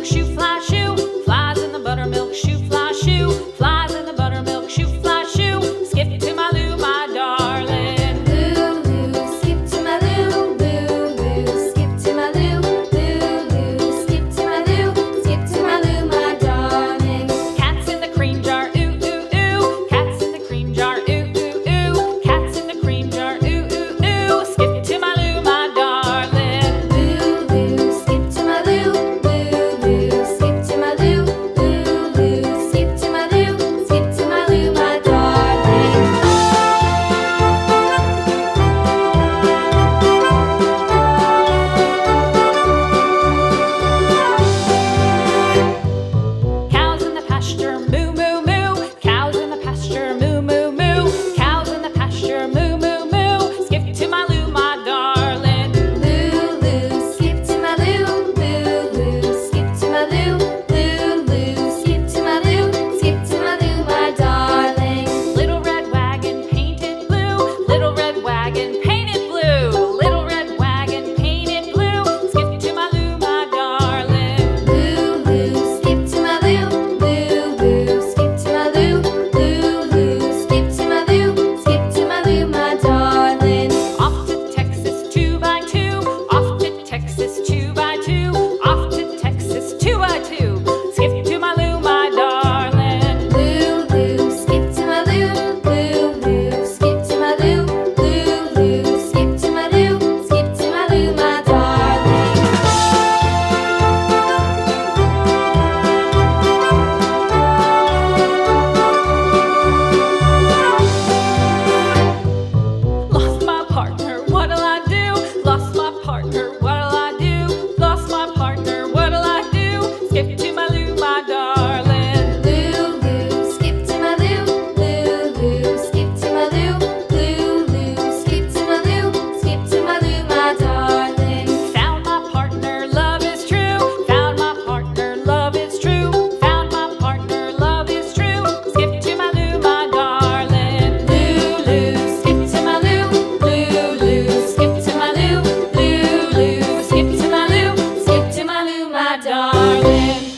buttermilk shoe, fly shoe. Flies in the buttermilk shoe, fly shoe. Flies in the buttermilk shoe, fly shoe. Skip to my Lou, my darling. Lou, skip to my Lou, Lou, skip to my Lou, Lou, skip to my Lou, skip to my Lou, my darling. Cats in the cream jar, ooh, ooh, ooh. Cats in the cream jar, ooh, ooh, ooh. Cats in the cream jar, ooh, ooh, ooh. Skip to my Lou, my darling. Lou, skip to my Lou, Lou, skip to my Lou, Lou, skip to my Lou, skip to my Lou, my darling. Cows in the pasture, moo, moo, moo. Cows in the pasture, moo, moo, moo. Cows in the pasture, moo, moo, moo. Skip to my Lou, my darling. Lou, skip to my Lou, Lou, skip to my Lou, Lou, skip to my Lou, skip to my Lou, my darling. Little red wagon painted blue. Little red wagon painted blue. Little red wagon painted blue. Skip to my Lou, my darling. Lou, skip to my Lou, Lou, skip to my Lou, Lou, skip to my Lou, skip to my Lou, my darling. Off to Texas 2x2. Off to Texas 2x2. Off to Texas 2x2. Skip to my Lou, my darling. Lou, skip to my Lou, Lou, skip to my Lou, Lou, skip to my Lou, skip to my Lou, my darling. Lost my partner, what'll I do? Lost my partner, what'll I do? Lost my partner, what'll I do? Skip to my Lou, my darling. Lou, skip to my Lou, Lou, skip to my Lou, Lou, skip to my Lou, skip to my Lou, my darling. Found my partner, love is true. Found my partner, love is true. Found my partner, love is true. Skip to my Lou, my darling. Lou, skip to my Lou, Lou, skip to my Lou, Lou, skip to my Lou, skip to my Lou, my darling.